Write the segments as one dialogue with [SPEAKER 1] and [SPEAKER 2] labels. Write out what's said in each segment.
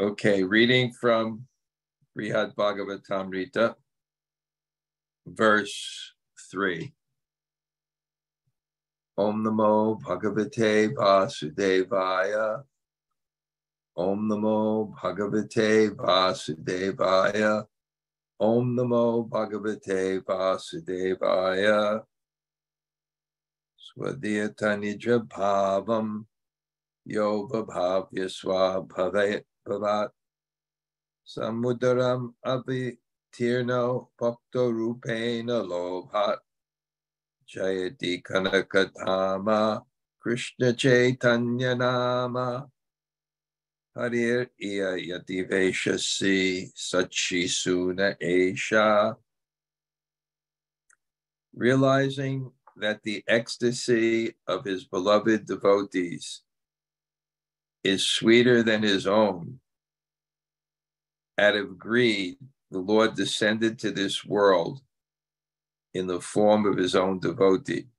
[SPEAKER 1] Okay, reading from Bṛhad-bhāgavatāmṛta, verse 3. Om Namo Bhagavate Vasudevaya. Om Namo Bhagavate Vasudevaya. Om Namo Bhagavate Vasudevaya. Sva-dayita-nija-bhāvaṁ. Yo vibhāvya sva-bhāvāt. Sa-madhuram avatīrṇo bhakta-rūpeṇa lobhāt. Jayati kanaka-dhāmā Krishna-katha-nāmā. Harir yati-veśaḥ śrī-śacī-sūnur eṣaḥ. Realizing that the ecstasy of his beloved devotees is sweeter than his own, out of greed, the Lord descended to this world in the form of his own devotee.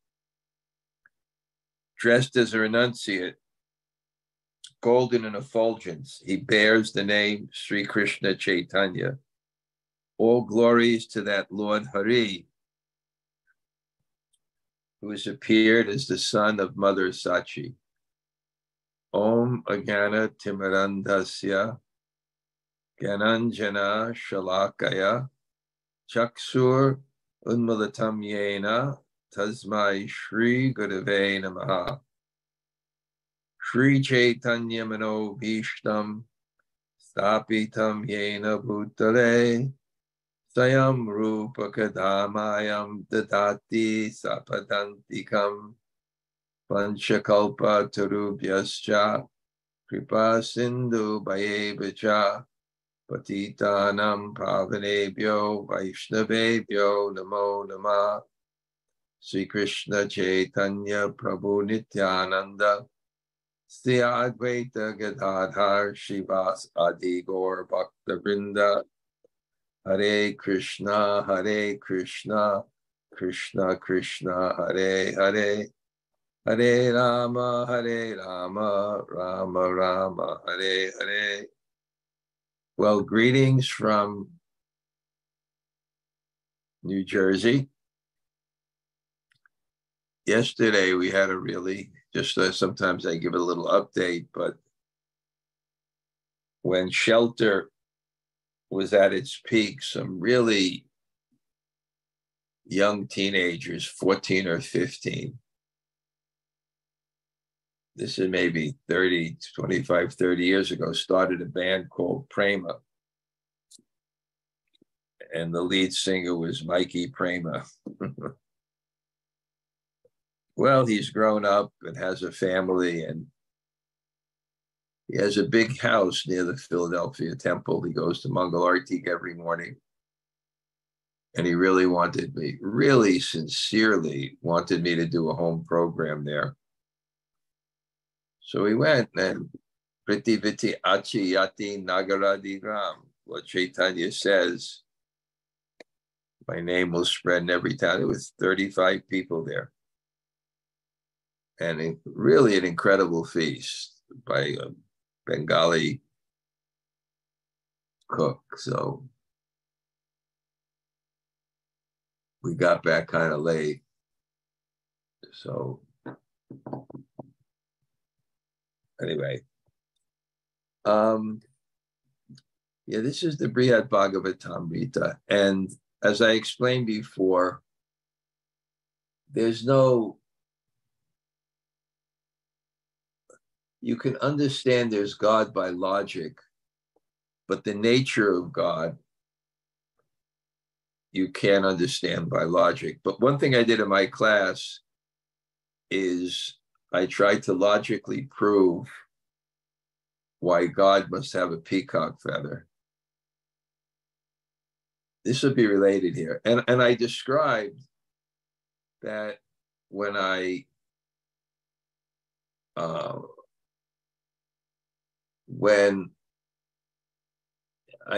[SPEAKER 1] Dressed as a renunciant, golden in effulgence, he bears the name Śrī Kṛṣṇa Caitanya. All glories to that Lord Harir, who has appeared as the son of Mother Śacī. Om ajnana-timirandhasya gyananjana shalakaya chaksur unmilitam yena tasmai Śrī Gurave Namaha. Śrī Caitanya mano bhishtam stapitam yena bhutale sayam rupaka-dhammayam dadati sapadantikam panchakalpa tarubhyascha kripa sindhu bhayebhacha patitanam pavanebhyo vaishnavebhyo namo namah. Śrī Kṛṣṇa Caitanya Prabhu Nityananda Śrī Advaita-gadadhar Śrīvas Adi Gaur bhakta-vṛnda. Hare Krishna, Krishna Krishna, Hare Hare, Hare Rama, Rama Rama, Hare Hare. Well, greetings from New Jersey. Yesterday we had a really, sometimes I give a little update, but when shelter was at its peak, some really young teenagers, 14 or 15. This is maybe 25, 30 years ago, started a band called Prema. And the lead singer was Mikey Prema. Well, he's grown up and has a family, and he has a big house near the Philadelphia Temple. He goes to Mangal Artik every morning. And he really wanted me, really sincerely wanted me to do a home program there. So we went, and Priti Viti Achi Yati Nagaradigram, what Chaitanya says, my name will spread in every town. It was 35 people there. And really an incredible feast by a Bengali cook. So we got back kind of late. So anyway, this is the Bṛhad-bhāgavatāmṛta. And as I explained before, you can understand there's God by logic, but the nature of God, you can't understand by logic. But one thing I did in my class is I tried to logically prove why God must have a peacock feather. This would be related here. And I described that when I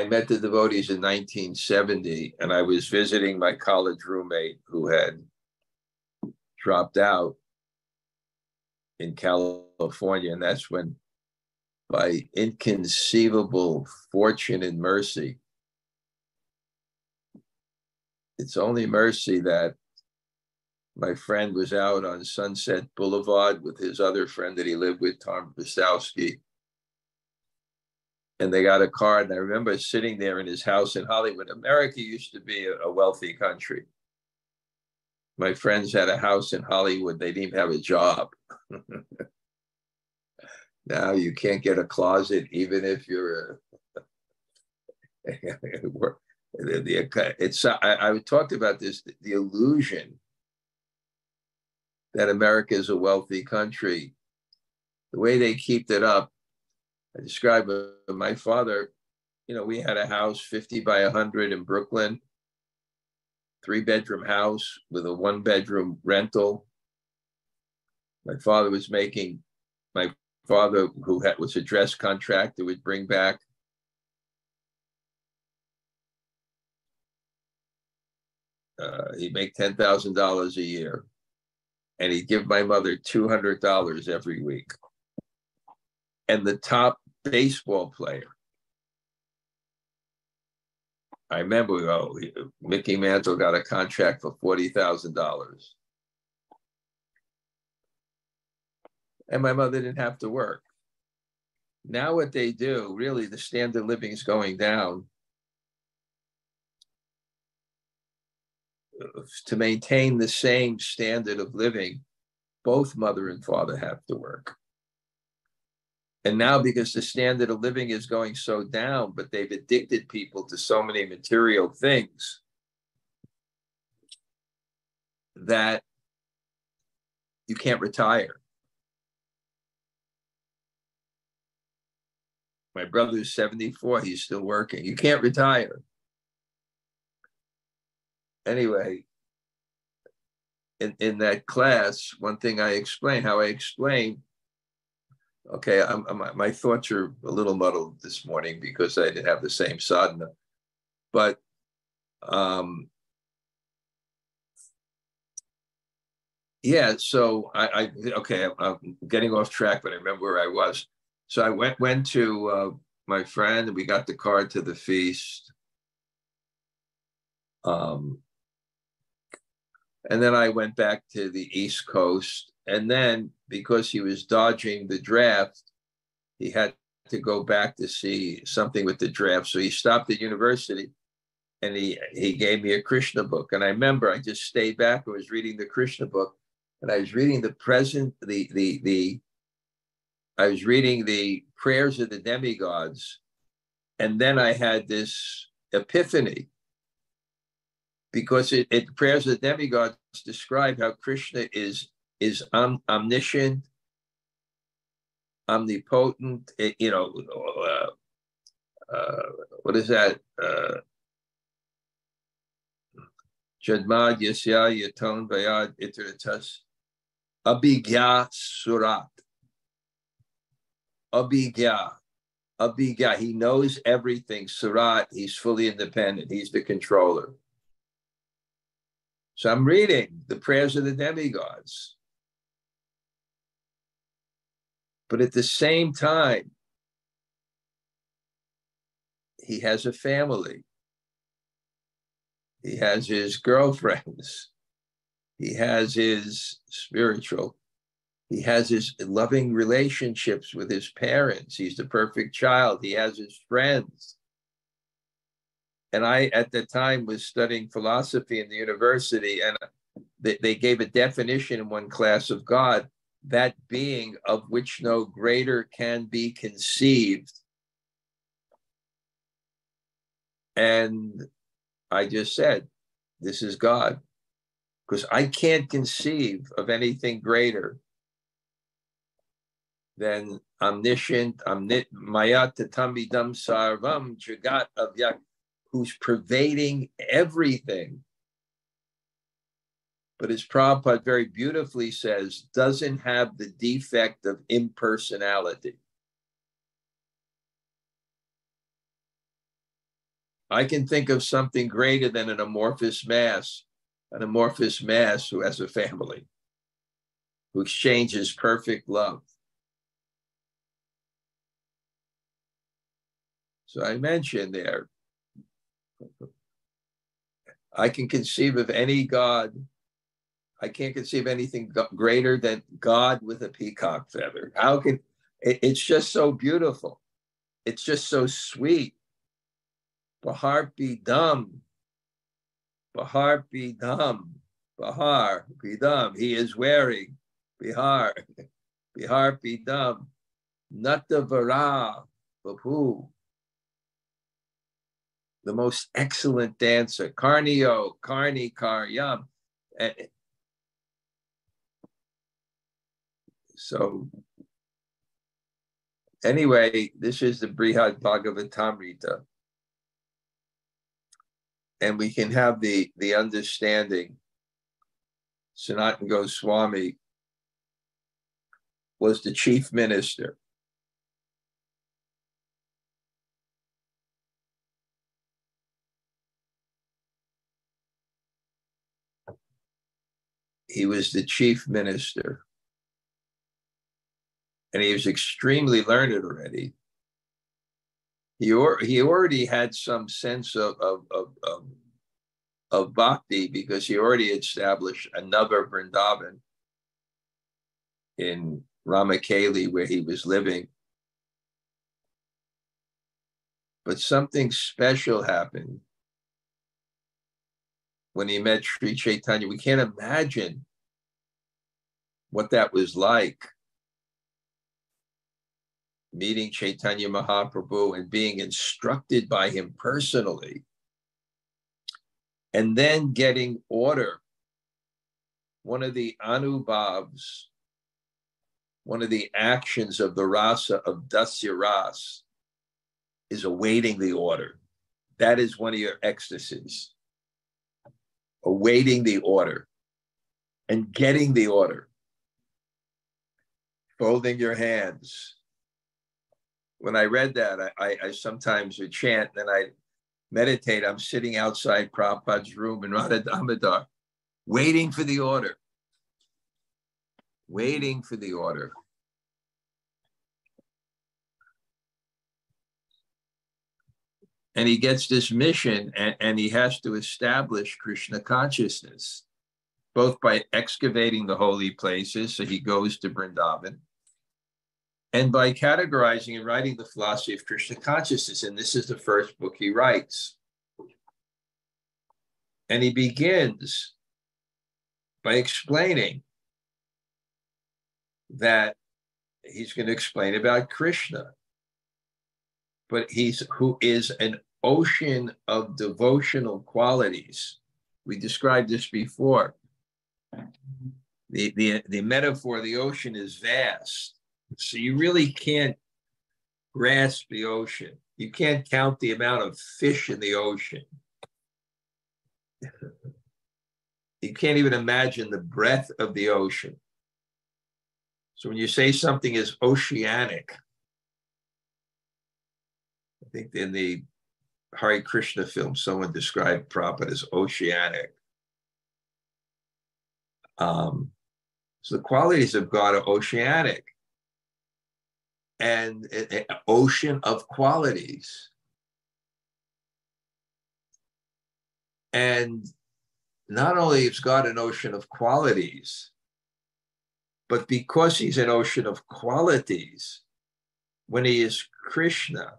[SPEAKER 1] met the devotees in 1970, and I was visiting my college roommate who had dropped out in California, and that's when by inconceivable fortune and mercy. It's only mercy that my friend was out on Sunset Boulevard with his other friend that he lived with, Tom Bristowski. And they got a car, and I remember sitting there in his house in Hollywood. America used to be a wealthy country. My friends had a house in Hollywood. They didn't even have a job. Now you can't get a closet, even if you're I talked about this, the illusion that America is a wealthy country. The way they keep it up, I describe my father, we had a house 50 by 100 in Brooklyn, 3-bedroom house with a 1-bedroom rental. My father, who was a dress contractor, would bring back he'd make $10,000 a year, and he'd give my mother $200 every week. And the top baseball player, I remember, Mickey Mantle got a contract for $40,000. And my mother didn't have to work. Now what they do, really, the standard of living is going down. To maintain the same standard of living, both mother and father have to work. And now, because the standard of living is going so down, but they've addicted people to so many material things that you can't retire. My brother's 74, he's still working. You can't retire. Anyway, in that class, one thing I explained, okay, my thoughts are a little muddled this morning because I didn't have the same sadhana. But yeah, so I'm getting off track, but I remember where I was. So I went to my friend, and we got the card to the feast. And then I went back to the East Coast. And then, because he was dodging the draft, he had to go back to see something with the draft. So he stopped at university, and he gave me a Krishna book. And I remember I just stayed back. I was reading the Krishna book, and I was reading I was reading the prayers of the demigods. And then I had this epiphany, because prayers of the demigods describe how Krishna is omniscient, omnipotent. What is that? Jadmad Yasya Yaton Vayad Iteratas Abhigya Surat. Abhigya. He knows everything. Surat, he's fully independent. He's the controller. So I'm reading the prayers of the demigods. But at the same time, he has a family. He has his girlfriends. He has his spiritual. He has his loving relationships with his parents. He's the perfect child. He has his friends. And I, at the time, was studying philosophy in the university, and they gave a definition in one class of God, that being of which no greater can be conceived. And I just said, this is God, because I can't conceive of anything greater than omniscient, mayatatamidam sarvam jagat avyak, who's pervading everything. But as Prabhupada very beautifully says, doesn't have the defect of impersonality. I can think of something greater than an amorphous mass who has a family, who exchanges perfect love. So I mentioned there, I can conceive of any God. I can't conceive anything greater than God with a peacock feather. How can, it's just so beautiful. It's just so sweet. Bṛhad-bhāgavatāmṛta. Bṛhad-bhāgavatāmṛta. Bṛhad-bhāgavatāmṛta. He is wearing Bṛhad-bhāgavatāmṛta. Natavara Babu. The most excellent dancer. Karniyo, Karni Karyam. So anyway, this is the Bṛhad-bhāgavatāmṛta. And we can have the understanding. Sanatana Goswami was the chief minister. He was the chief minister. And he was extremely learned already. He already had some sense of bhakti because he already established another Vrindavan in Ramakeli where he was living. But something special happened when he met Śrī Caitanya. We can't imagine what that was like. Meeting Chaitanya Mahaprabhu and being instructed by him personally, and then getting order. One of the anubhavs, one of the actions of the rasa of dasya ras is awaiting the order. That is one of your ecstasies. Awaiting the order and getting the order. Folding your hands. When I read that, I sometimes would chant, then I meditate. I'm sitting outside Prabhupada's room in Radha Damodar, waiting for the order. Waiting for the order. And he gets this mission, and he has to establish Krishna consciousness, both by excavating the holy places, so he goes to Vrindavan, and by categorizing and writing the philosophy of Krishna consciousness. And this is the first book he writes. And he begins by explaining that he's going to explain about Krishna, but who is an ocean of devotional qualities. We described this before. The metaphor of the ocean is vast. So you really can't grasp the ocean. You can't count the amount of fish in the ocean. You can't even imagine the breadth of the ocean. So when you say something is oceanic, I think in the Hare Krishna film, someone described Prabhupada as oceanic. So the qualities of God are oceanic. And an ocean of qualities. And not only is God an ocean of qualities, but because he's an ocean of qualities, when he is Krishna,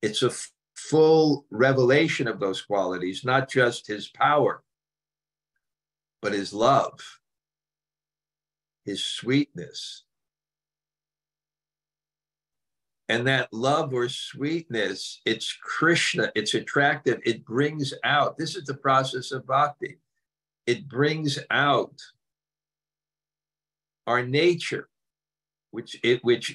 [SPEAKER 1] it's a full revelation of those qualities, not just his power, but his love, his sweetness. And that love or sweetness, it's Krishna, it's attractive, it brings out, this is the process of bhakti. It brings out our nature, which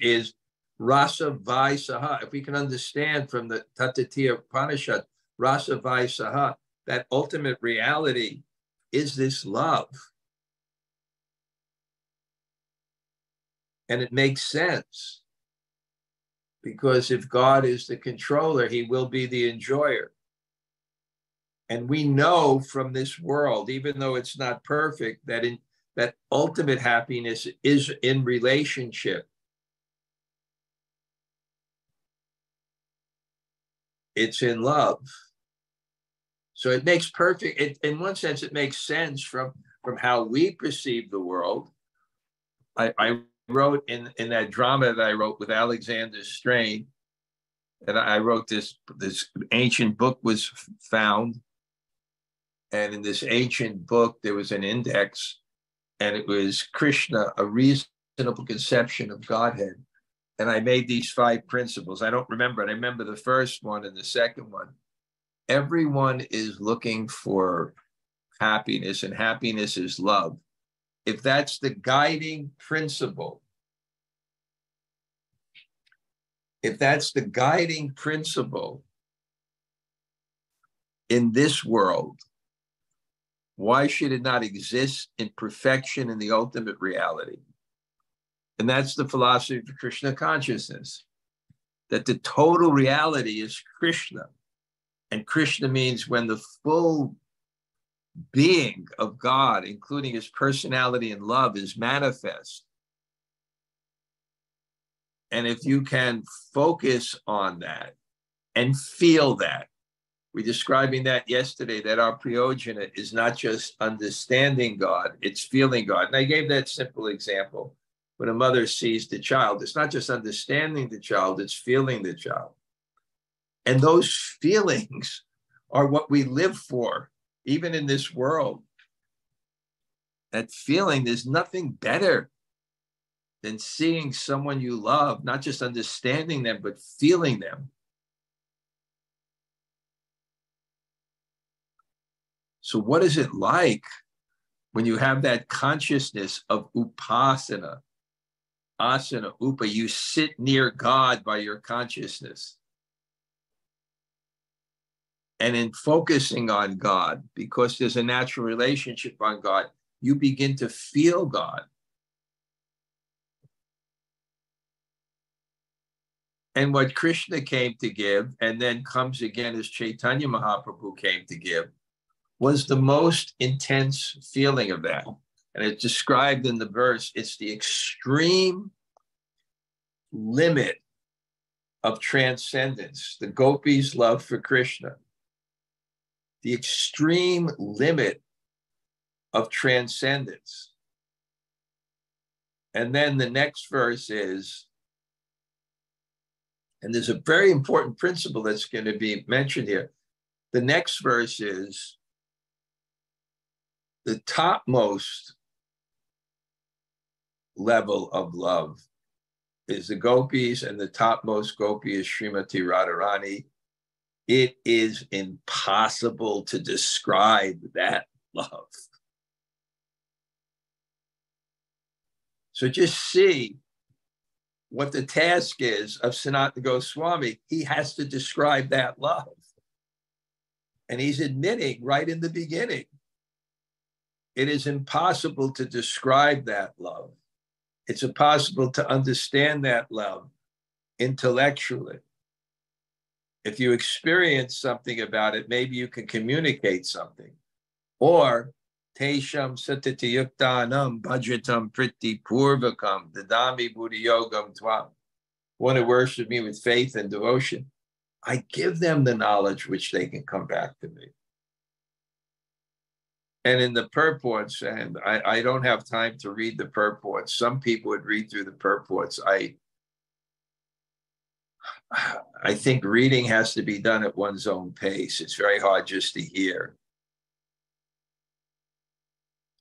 [SPEAKER 1] is rasa vaisaha. If we can understand from the Tatatiya Upanishad, rasa vaisaha, that ultimate reality is this love. And it makes sense. Because if God is the controller, he will be the enjoyer. And we know from this world, even though it's not perfect, that ultimate happiness is in relationship. it's in love. So it makes in one sense, it makes sense from how we perceive the world. I wrote in that drama that I wrote with Alexander Strain, and I wrote this ancient book was found. And in this ancient book, there was an index, and it was Krishna, a reasonable conception of Godhead. And I made these 5 principles. I don't remember it. I remember the first one and the second one. Everyone is looking for happiness, and happiness is love. If that's the guiding principle, in this world, why should it not exist in perfection in the ultimate reality? And that's the philosophy of Krishna consciousness, that the total reality is Krishna. And Krishna means when the full being of God, including his personality and love, is manifest. And if you can focus on that and feel that, we're describing that yesterday, that our prayojana is not just understanding God, it's feeling God. And I gave that simple example. When a mother sees the child, it's not just understanding the child, it's feeling the child. And those feelings are what we live for, even in this world. That feeling, there's nothing better than seeing someone you love, not just understanding them, but feeling them. So what is it like when you have that consciousness of upasana, asana, upa, you sit near God by your consciousness? And in focusing on God, because there's a natural relationship on God, you begin to feel God. And what Krishna came to give, and then comes again as Chaitanya Mahaprabhu came to give, was the most intense feeling of that. And it's described in the verse, it's the extreme limit of transcendence, the gopis' love for Krishna. The extreme limit of transcendence. And then the next verse is, and there's a very important principle that's going to be mentioned here. The next verse is, the topmost level of love is the gopis, and the topmost gopi is Srimati Radharani. It is impossible to describe that love. So just see what the task is of Sanatana Goswami. He has to describe that love. And he's admitting right in the beginning, it is impossible to describe that love. It's impossible to understand that love intellectually. If you experience something about it, maybe you can communicate something. Or, Tesham satatiyuktanam bhajatam priti purvakam dadami buddhiyogam tvam. Want to worship me with faith and devotion? I give them the knowledge which they can come back to me. And in the purports, and I don't have time to read the purports. Some people would read through the purports. I think reading has to be done at one's own pace. It's very hard just to hear.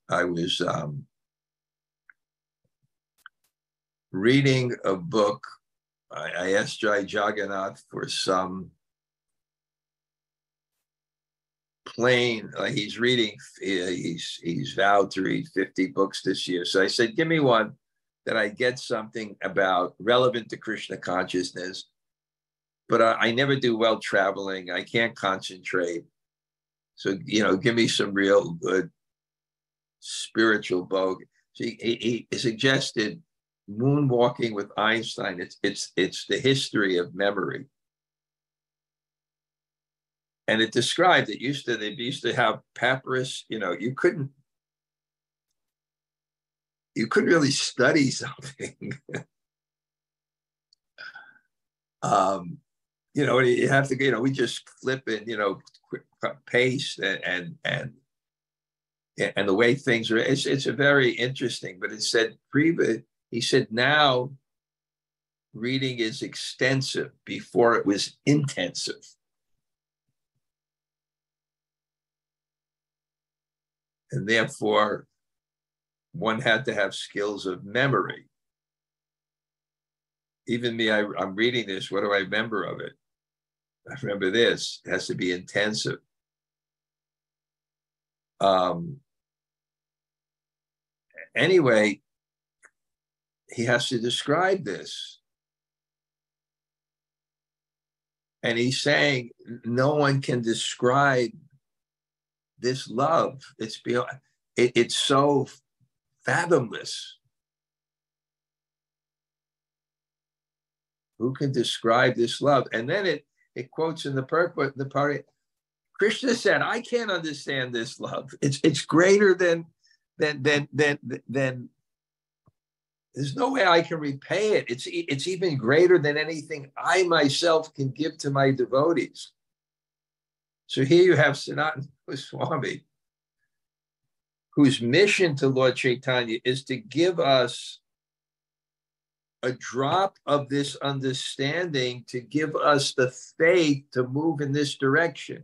[SPEAKER 1] I was reading a book. I asked Jai Jagannath for some plain, he's reading, he's vowed to read 50 books this year. So I said, give me one that I get something about relevant to Krishna consciousness. But I never do well traveling. I can't concentrate. So, give me some real good spiritual book. So he suggested Moonwalking with Einstein. It's the history of memory. And it described, they used to have papyrus, you couldn't really study something. you have to, we just flip it, quick paste and the way things are, it's a very interesting, but it said, he said, now reading is extensive, before it was intensive. And therefore, one had to have skills of memory. Even me, I'm reading this, what do I remember of it? I remember this, it has to be intensive. Anyway, he has to describe this. And he's saying, no one can describe this love. It's beyond, it's so fathomless. Who can describe this love? And then it quotes in the purport, the party, Krishna said, I can't understand this love. It's greater than there's no way I can repay it. It's even greater than anything I myself can give to my devotees. So here you have Sanatana Swami, whose mission to Lord Chaitanya is to give us a drop of this understanding, to give us the faith to move in this direction.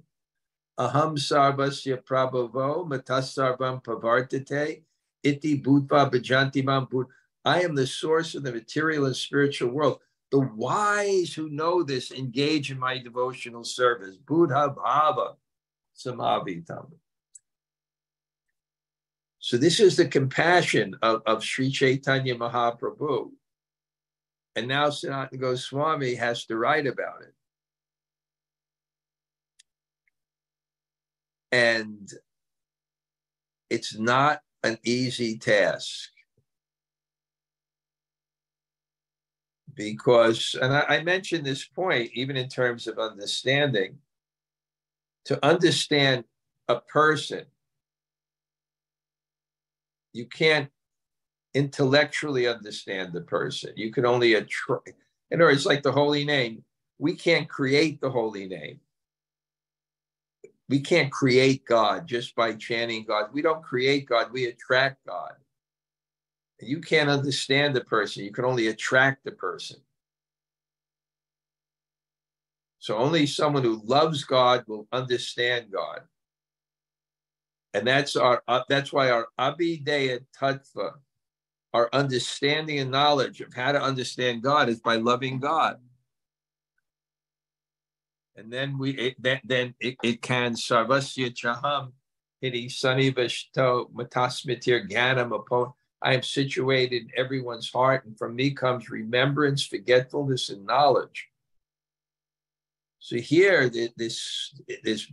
[SPEAKER 1] Aham sarvasya prabhavo matas sarvam pavartate iti bhutva bhajanti mam bhut. I am the source of the material and spiritual world. The wise who know this engage in my devotional service. Bṛhad-bhāgavatāmṛta samavitam. So this is the compassion of Sri Chaitanya Mahaprabhu. And now Sanatana Goswami has to write about it. And it's not an easy task. Because, and I mentioned this point, even in terms of understanding, to understand a person, you can't intellectually understand the person. You can only, in other words, like the holy name, we can't create the holy name. We can't create God just by chanting God. We don't create God, we attract God. You can't understand the person, you can only attract the person. So only someone who loves God will understand God. And that's why our abhideya tattva, our understanding and knowledge of how to understand God, is by loving God. And then it can sarvasya chaham hiti sanivashto matasmitir gyanam upon. I am situated in everyone's heart, and from me comes remembrance, forgetfulness, and knowledge. So here, this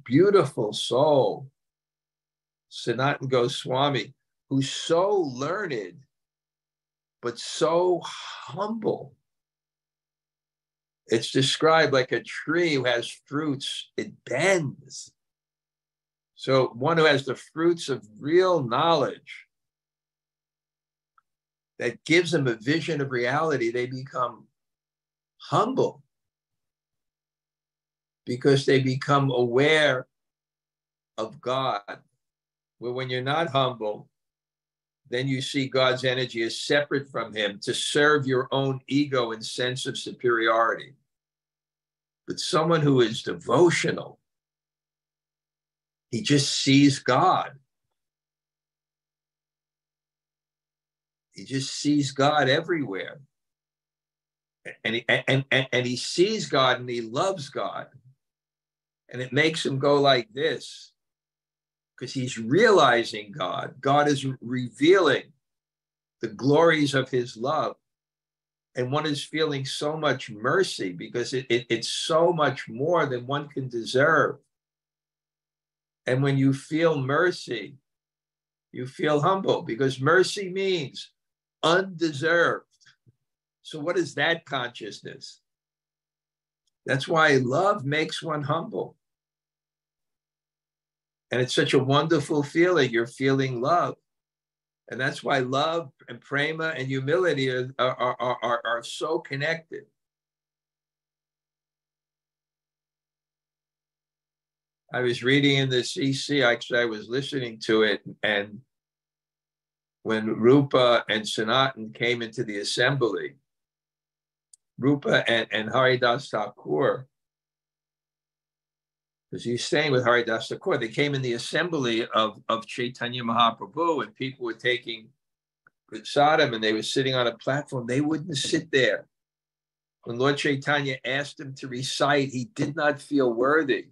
[SPEAKER 1] beautiful soul, Sanatana Goswami, who's so learned, but so humble. It's described like a tree who has fruits, it bends. So one who has the fruits of real knowledge, that gives them a vision of reality, they become humble because they become aware of God. Where when you're not humble, then you see God's energy as separate from him to serve your own ego and sense of superiority. But someone who is devotional, he just sees God. He just sees God everywhere. And he sees God and he loves God. And it makes him go like this, because he's realizing God. God is revealing the glories of his love. And one is feeling so much mercy because it's so much more than one can deserve. And when you feel mercy, you feel humble, because mercy means undeserved. So what is that consciousness? That's why love makes one humble. And it's such a wonderful feeling. You're feeling love. And that's why love and prema and humility are so connected. I was reading in the CC, actually I was listening to it, and when Rupa and Sanatan came into the assembly, Rupa and Haridas Thakur, because he's staying with Haridas Thakur, they came in the assembly of Chaitanya Mahaprabhu, and people were taking prasadam and they were sitting on a platform. They wouldn't sit there. When Lord Chaitanya asked him to recite, he did not feel worthy.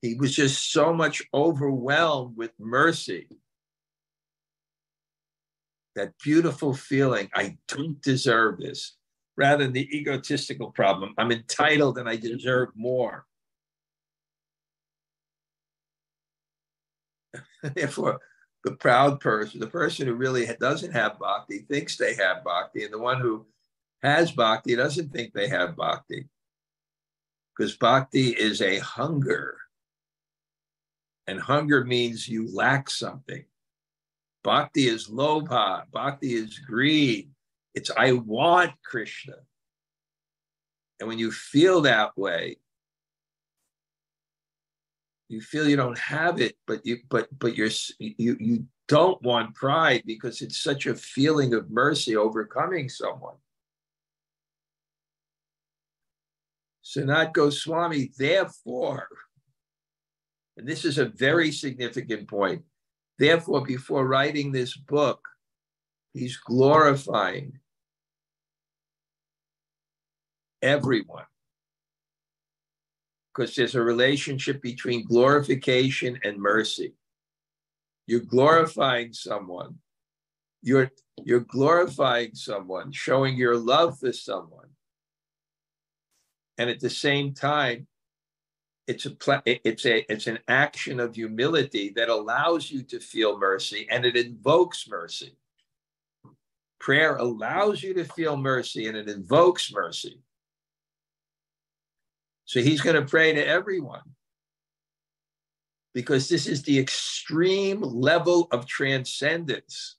[SPEAKER 1] He was just so much overwhelmed with mercy. That beautiful feeling, I don't deserve this, rather than the egotistical problem. I'm entitled and I deserve more. Therefore, the proud person, the person who really doesn't have bhakti, thinks they have bhakti, and the one who has bhakti doesn't think they have bhakti. Because bhakti is a hunger. And hunger means you lack something. Bhakti is lobhāt. Bhakti is greed. It's I want Krishna. And when you feel that way, you feel you don't have it, but you don't want pride, because it's such a feeling of mercy overcoming someone. Sanat Goswami, therefore, and this is a very significant point, therefore, before writing this book, he's glorifying everyone. Because there's a relationship between glorification and mercy. You're glorifying someone. You're glorifying someone, showing your love for someone. And at the same time, it's an action of humility that allows you to feel mercy, and it invokes mercy. Prayer allows you to feel mercy, and it invokes mercy. So he's going to pray to everyone, because this is the extreme level of transcendence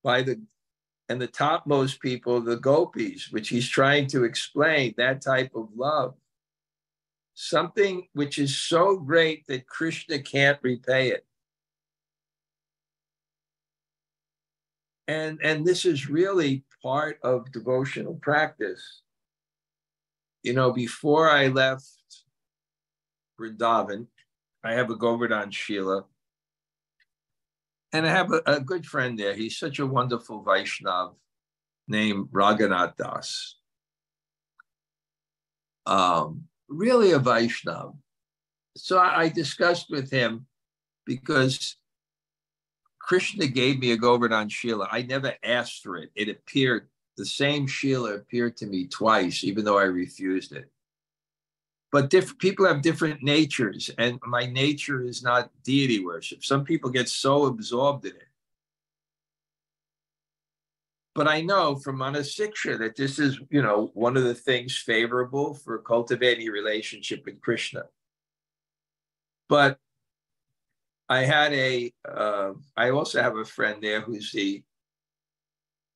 [SPEAKER 1] by the topmost people, the gopis, which he's trying to explain, that type of love. Something which is so great that Krishna can't repay it. And this is really part of devotional practice. You know, before I left Vrindavan, I have a Govardhan Shila, and I have a good friend there. He's such a wonderful Vaishnav named Raghunath Das. Really a Vaishnav. So I discussed with him, because Krishna gave me a Govardhan Shila. I never asked for it. It appeared, the same Shila appeared to me twice, even though I refused it. But people have different natures, and my nature is not deity worship. Some people get so absorbed in it. But I know from Manasiksha that this is, you know, one of the things favorable for cultivating a relationship with Krishna. But I had I also have a friend there who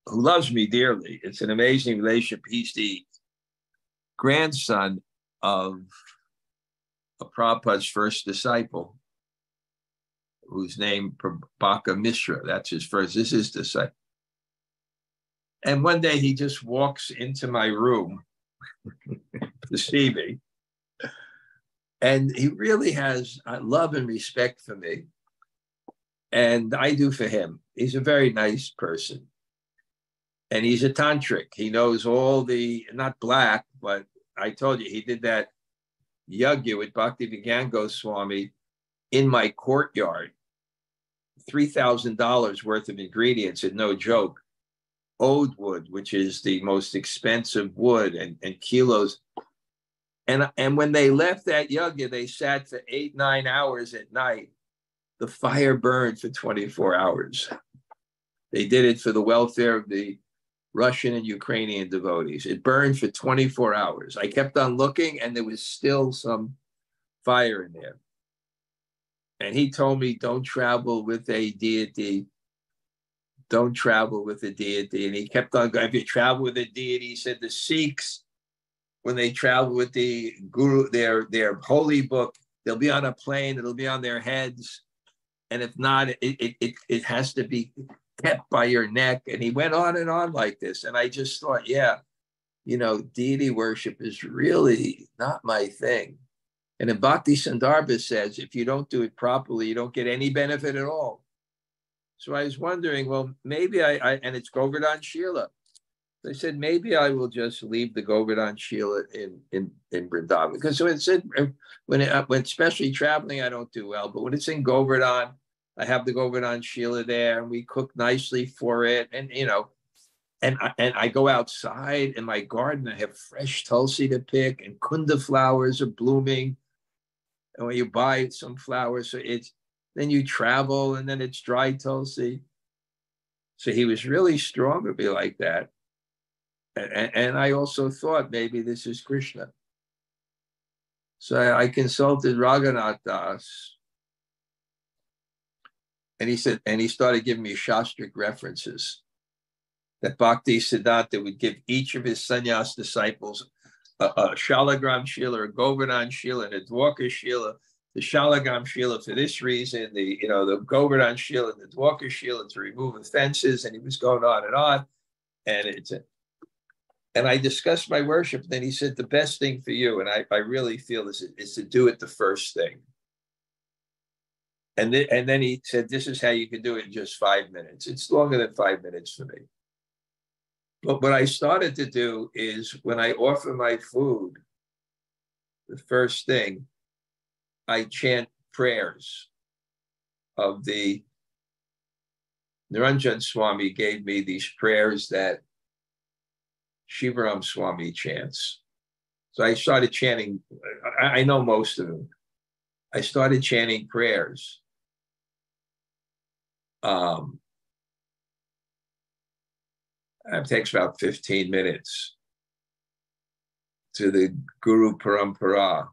[SPEAKER 1] loves me dearly. It's an amazing relationship. He's the grandson of Prabhupada's first disciple, whose name Baka Mishra. That's his first. This is disciple. And one day he just walks into my room to see me. And he really has love and respect for me. And I do for him. He's a very nice person. And he's a tantric. He knows all the, not black, but I told you, he did that yagya with Bhakti-Vigyan Goswami in my courtyard. $3,000 worth of ingredients, and no joke. Oud wood, which is the most expensive wood, and kilos. And when they left that yagya, they sat for 8-9 hours at night. The fire burned for 24 hours. They did it for the welfare of the Russian and Ukrainian devotees. It burned for 24 hours. I kept on looking, and there was still some fire in there. And he told me, don't travel with a deity. Don't travel with a deity. And he kept on going, if you travel with a deity, he said, the Sikhs when they travel with the guru, their holy book, they'll be on a plane, it'll be on their heads. And if not, it has to be kept by your neck. And he went on and on like this. And I just thought, yeah, deity worship is really not my thing. And in Bhakti Sandarbha says, if you don't do it properly, you don't get any benefit at all. So I was wondering, well, maybe and it's Govardhan Shila. So I said, maybe I will just leave the Govardhan Shila in Vrindavan. Because when especially traveling, I don't do well. But when it's in Govardhan, I have the Govardhan Shila there, and we cook nicely for it. And, and I go outside in my garden, I have fresh tulsi to pick, and kunda flowers are blooming. And when you buy some flowers, so then you travel, and then it's dry tulsi. So he was really strong to be like that. And I also thought maybe this is Krishna. So I consulted Raghunath Das. And he started giving me Shastric references that Bhakti Siddhanta would give each of his sannyas disciples a Shalagram Shila, a Govardhan Shila, and a Dwarka Shila. The Shalagram Shila for this reason, the Govardhan Shila and the Dwarka Shila to remove offenses, and he was going on and on. And I discussed my worship, and then he said, the best thing for you, and I really feel is to do it the first thing. And then he said, this is how you can do it in just 5 minutes. It's longer than 5 minutes for me. But what I started to do is when I offer my food, the first thing, I chant prayers of the Niranjan Swami gave me these prayers that Shivaram Swami chants. So I started chanting, I know most of them. I started chanting prayers. It takes about 15 minutes to the Guru Parampara.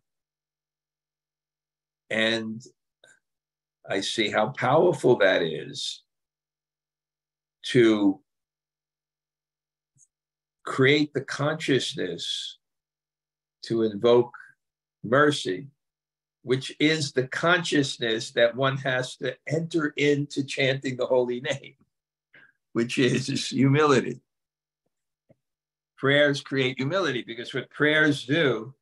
[SPEAKER 1] And I see how powerful that is to create the consciousness to invoke mercy, which is the consciousness that one has to enter into chanting the holy name, which is humility. Prayers create humility because what prayers do,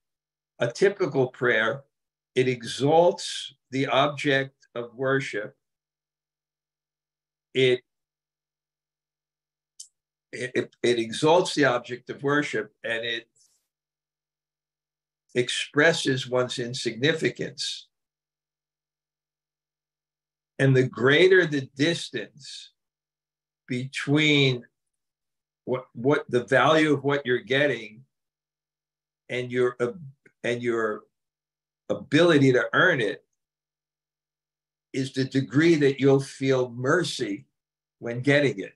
[SPEAKER 1] a typical prayer, it exalts the object of worship. It exalts the object of worship, and it expresses one's insignificance. And the greater the distance between what the value of what you're getting and your ability to earn it is the degree that you'll feel mercy when getting it.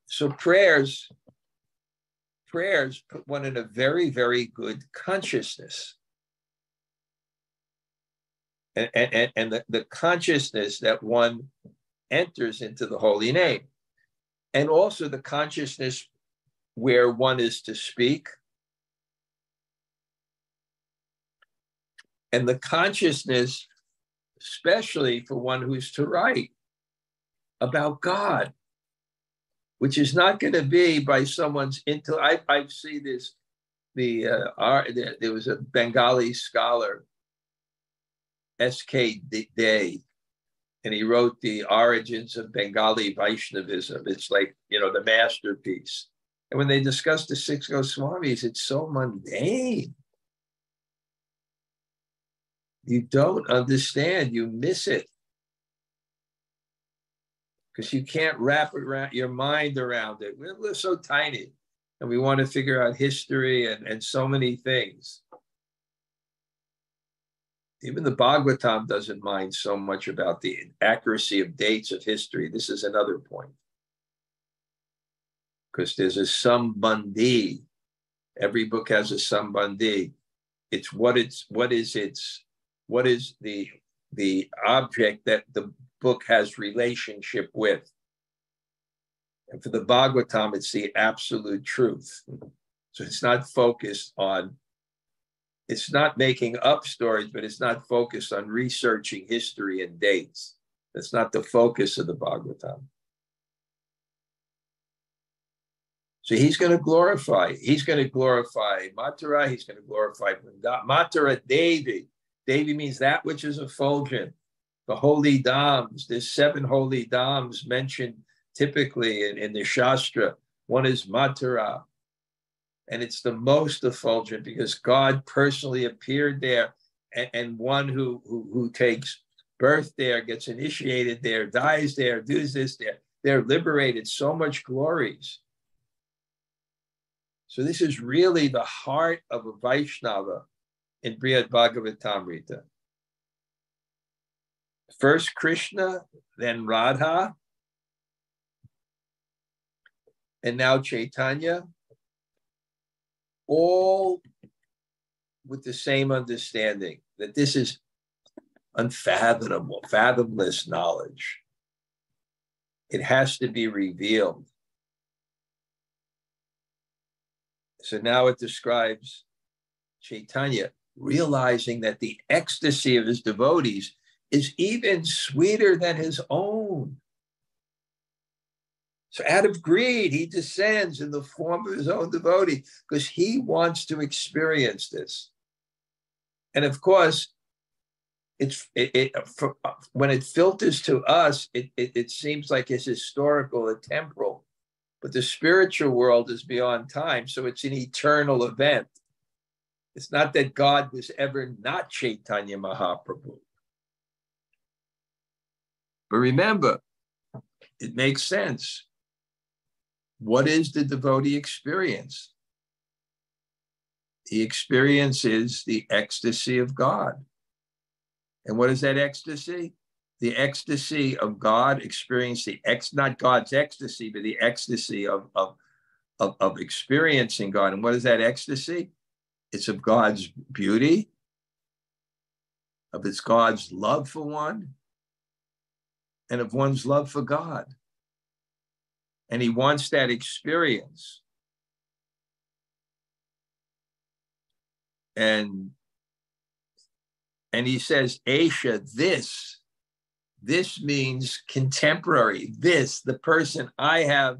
[SPEAKER 1] So prayers put one in a very, very good consciousness. And the consciousness that one enters into the holy name. And also the consciousness where one is to speak. And the consciousness, especially for one who's to write about God, which is not going to be by someone's intellect. I see this, there was a Bengali scholar, S.K. Day, and he wrote The Origins of Bengali Vaishnavism. It's like, the masterpiece. And when they discuss the six Goswamis, it's so mundane. You don't understand, you miss it. Because you can't wrap around your mind around it. We're so tiny, and we want to figure out history and so many things. Even the Bhagavatam doesn't mind so much about the accuracy of dates of history. This is another point. Because there's a sambandhi. Every book has a sambandhi. It's what is the object that the book has relationship with. And for the Bhagavatam, it's the absolute truth. So it's not focused on, it's not making up stories, but it's not focused on researching history and dates. That's not the focus of the Bhagavatam. So he's going to glorify Mathura, he's going to glorify Mathura Devi. Devi means that which is effulgent. The holy dhams, there's 7 holy dhams mentioned typically in the Shastra. One is Mathura, and it's the most effulgent because God personally appeared there, and one who takes birth there, gets initiated there, dies there, does this there. They're liberated, so much glories. So this is really the heart of a Vaishnava in Bṛhad-bhāgavatāmṛta. First Krishna, then Radha, and now Chaitanya, all with the same understanding that this is unfathomable, fathomless knowledge. It has to be revealed. So now it describes Chaitanya realizing that the ecstasy of his devotees is even sweeter than his own. So out of greed, he descends in the form of his own devotee because he wants to experience this. And of course, when it filters to us, it seems like it's historical and temporal, but the spiritual world is beyond time, so it's an eternal event. It's not that God was ever not Chaitanya Mahaprabhu. But remember, it makes sense. What is the devotee experience? He experiences the ecstasy of God. And what is that ecstasy? The ecstasy of God, not God's ecstasy, but the ecstasy of experiencing God. And what is that ecstasy? It's of God's beauty, of it's God's love for one, and of one's love for God. And he wants that experience. And he says, eṣaḥ, this means contemporary. This, the person I have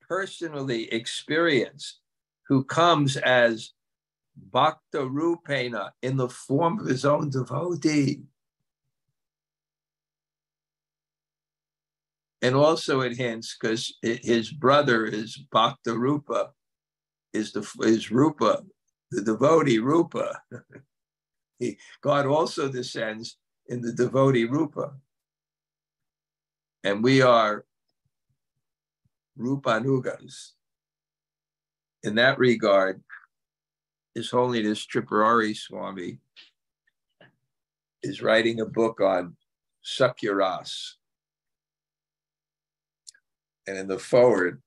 [SPEAKER 1] personally experienced, who comes as bhakta-rūpeṇa in the form of his own devotee. And also it hints, because his brother is bhakta-rūpa, is Rupa, the devotee Rupa. God also descends in the devotee Rupa. And we are Rupanugas. In that regard, His Holiness Tripurari Swami is writing a book on Sakyarasa. And in the forward,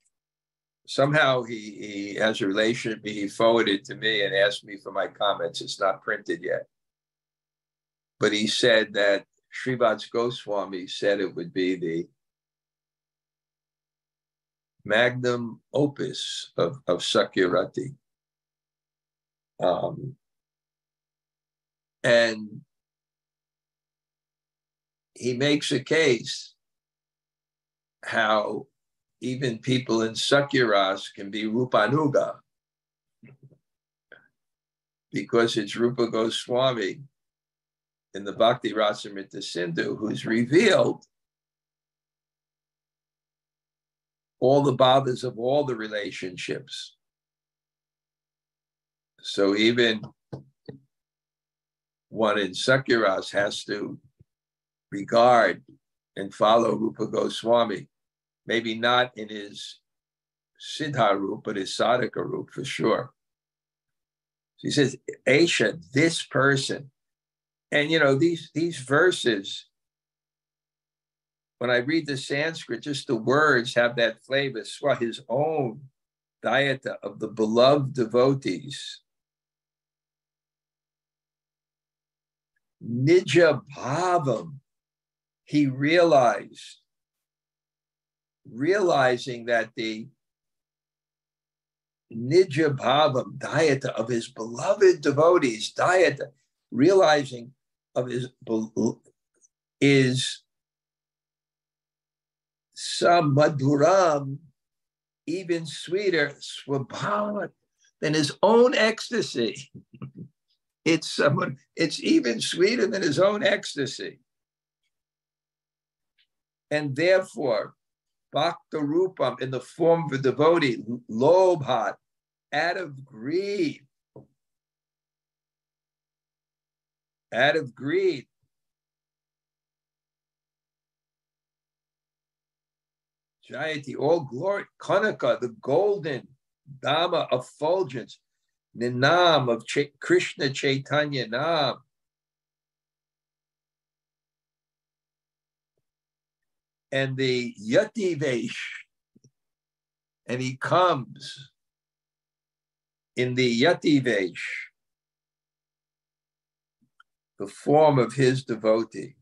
[SPEAKER 1] somehow he has a relationship. He forwarded to me and asked me for my comments. It's not printed yet. But he said that Srivats Goswami said it would be the magnum opus of Sakyarati. And he makes a case how even people in Sakyarasa can be Rupanuga, because it's Rupa Goswami in the Bhakti Rasamrita Sindhu who's revealed all the bhavas of all the relationships. So even one in Sakyarasa has to regard and follow Rupa Goswami, maybe not in his Siddha Rupa, but his Sadhaka Rupa for sure. So he says, eṣaḥ, this person. And you know, these verses, when I read the Sanskrit, just the words have that flavor, his own dayata of the beloved devotees. Nija-bhāvaṁ, he realizing that the yati-veśaḥ, dayata, of his beloved devotees, dayata, realizing of his is su-madhuram, even sweeter, sva-bhāvāt, than his own ecstasy. It's even sweeter than his own ecstasy. And therefore, bhakta-rūpeṇa, in the form of a devotee, lobhāt, out of greed, jayati, all glory, kanaka, the golden dhāmā, effulgence, nāmā, of Krishna-Caitanya-nāmā, and the yati-veśaḥ, and he comes in the yati-veśaḥ, the form of his devotee.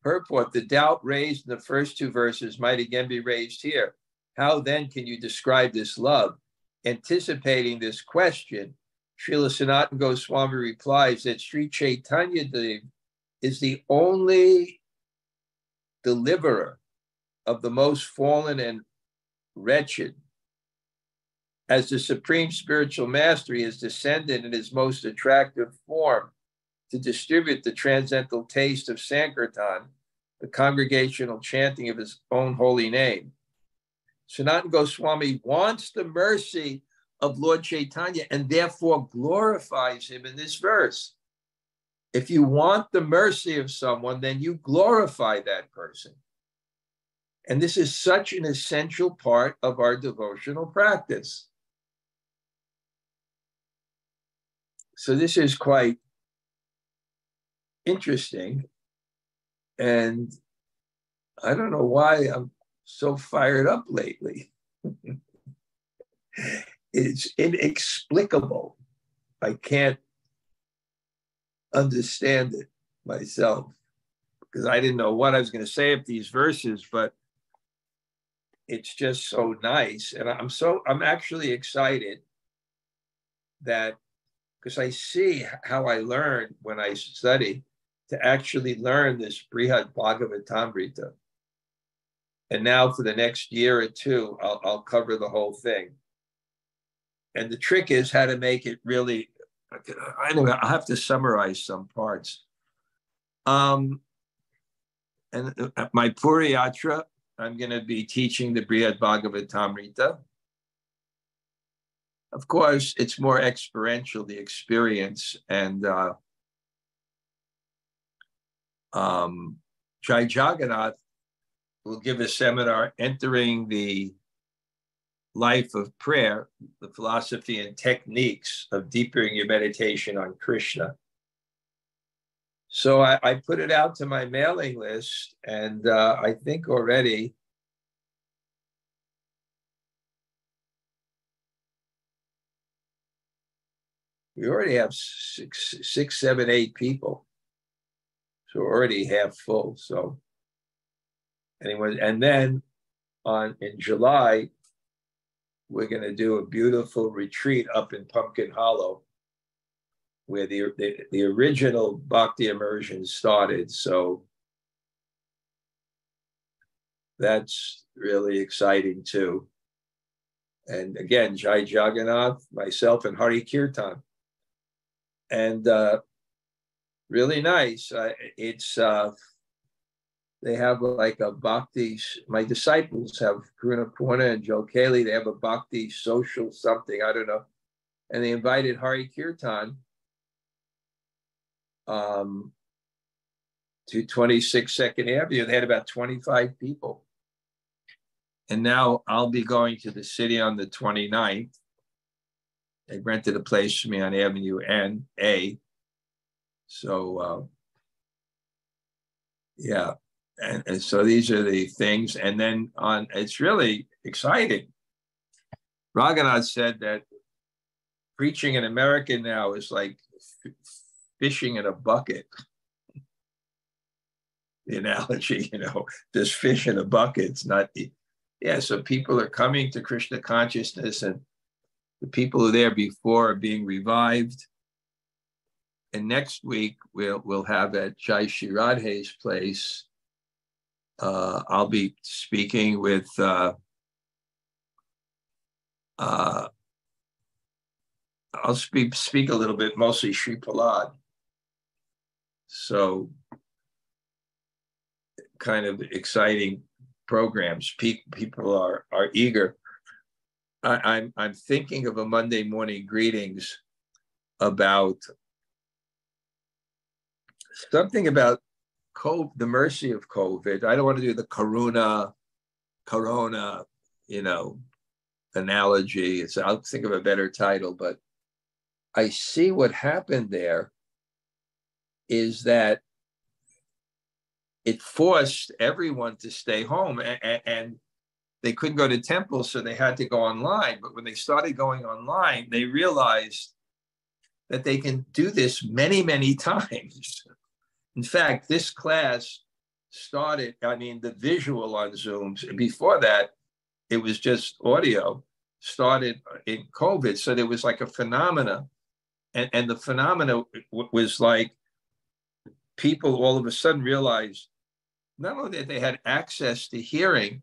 [SPEAKER 1] Purport: the doubt raised in the first two verses might again be raised here. How then can you describe this love? Anticipating this question, Srila Sanatana Goswami replies that Śrī Caitanya is the only deliverer of the most fallen and wretched. As the supreme spiritual master, he has descended in his most attractive form to distribute the transcendental taste of Sankirtan, the congregational chanting of his own holy name. Sanatana Goswami wants the mercy of Lord Chaitanya and therefore glorifies him in this verse. If you want the mercy of someone, then you glorify that person. And this is such an essential part of our devotional practice. So this is quite interesting. And I don't know why I'm so fired up lately. It's inexplicable. I can't understand it myself because I didn't know what I was going to say of these verses, but it's just so nice. And I'm actually excited that, because I see how I learn when I study, to actually learn this Bṛhad-bhāgavatāmṛta. And now for the next year or two, I'll cover the whole thing. And the trick is how to make it really, I don't know, I'll have to summarize some parts. And at my Puri Yatra, I'm going to be teaching the Bṛhad-bhāgavatāmṛta. Of course, it's more experiential, the experience. And Jai Jagannath will give a seminar, Entering the Life of Prayer, the Philosophy and Techniques of Deepening Your Meditation on Krishna. So I put it out to my mailing list, and I think already we already have six, 7, 8 people. So we're already half full. So anyway, and then in July, we're going to do a beautiful retreat up in Pumpkin Hollow, where the original Bhakti immersion started. So that's really exciting too. And again, Jai Jagannath, myself, and Hari Kirtan. And really nice. It's they have like a bhakti. My disciples have Karuna and Joe Kaley. They have a bhakti social something, I don't know. And they invited Hari Kirtan to 26 Second Avenue. They had about 25 people. And now I'll be going to the city on the 29th. They rented a place for me on Avenue N-A. So, yeah. And so these are the things. And then it's really exciting. Raghunath said that preaching in America now is like fishing in a bucket. the analogy, there's fish in a bucket. It's not, so people are coming to Krishna consciousness, and the people who were there before are being revived. And next week, we'll have at Jai Shri Radhe's place, I'll be speaking with I'll speak a little bit, mostly Sri Prahlad. So kind of exciting programs. People are eager. I'm thinking of a Monday morning greetings about something about the mercy of COVID. I don't want to do the corona, analogy. I'll think of a better title, but I see what happened there is that it forced everyone to stay home, and they couldn't go to temples, so they had to go online. But when they started going online, they realized that they can do this many, many times. In fact, this class started, the visual on Zooms, and before that, it was just audio, started in COVID. So there was like a phenomena. And the phenomena was like people all of a sudden realized not only that they had access to hearing,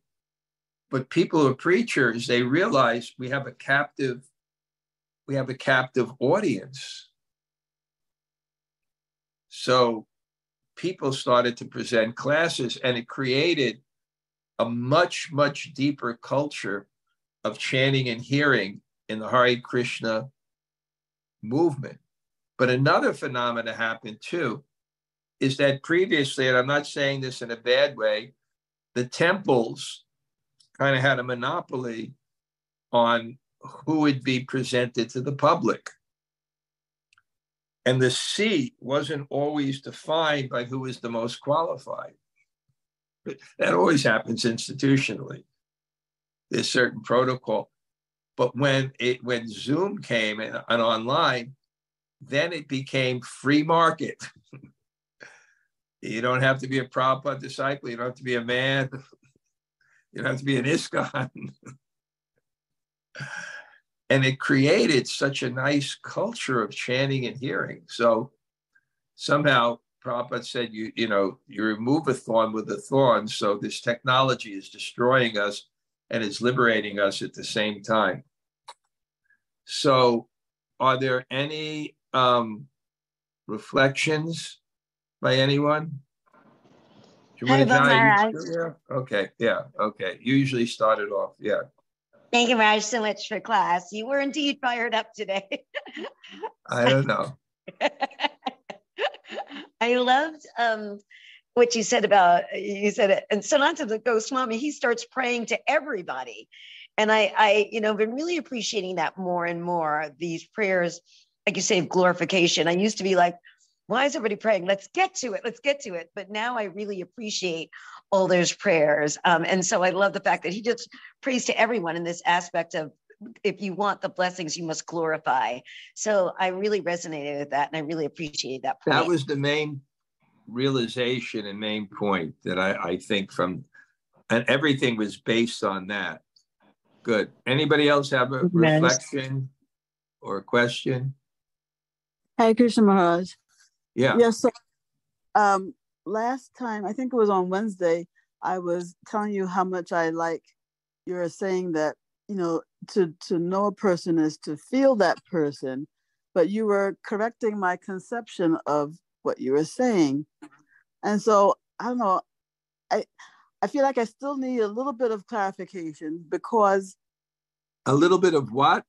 [SPEAKER 1] but people who are preachers, they realized we have a captive audience. So people started to present classes, and it created a much, much deeper culture of chanting and hearing in the Hare Krishna movement. But another phenomena happened too, is that previously, and I'm not saying this in a bad way, the temples kind of had a monopoly on who would be presented to the public. And the seat wasn't always defined by who was the most qualified. But that always happens institutionally. There's certain protocol. But when Zoom came and online, then it became free market. You don't have to be a Prabhupada disciple. You don't have to be a man. You don't have to be an ISKCON. And it created such a nice culture of chanting and hearing. So somehow Prabhupada said, you remove a thorn with a thorn. So this technology is destroying us and it's liberating us at the same time. So are there any reflections by anyone?
[SPEAKER 2] Hi, Maharaj.
[SPEAKER 1] Okay, yeah, okay. You usually started off, yeah.
[SPEAKER 2] Thank you, Maharaj, so much for class. You were indeed fired up today.
[SPEAKER 1] I don't know.
[SPEAKER 2] I loved what you said and Sanatana Goswami, he starts praying to everybody. And I been really appreciating that more and more, these prayers, like you say, of glorification. I used to be like, why is everybody praying? Let's get to it. But now I really appreciate all those prayers. And so I love the fact that he just prays to everyone in this aspect of, if you want the blessings, you must glorify. So I really resonated with that, and I really appreciate that point.
[SPEAKER 1] That was the main realization and main point that I think and everything was based on that. Good. Anybody else have a reflection or a question?
[SPEAKER 3] Hare Krishna Maharaj.
[SPEAKER 1] Yeah.
[SPEAKER 3] Yes. So, last time, I think it was on Wednesday, I was telling you how much I like your saying that, to know a person is to feel that person, but you were correcting my conception of what you were saying. And so, I don't know, I feel like I still need a little bit of clarification, because...
[SPEAKER 1] A little bit of what?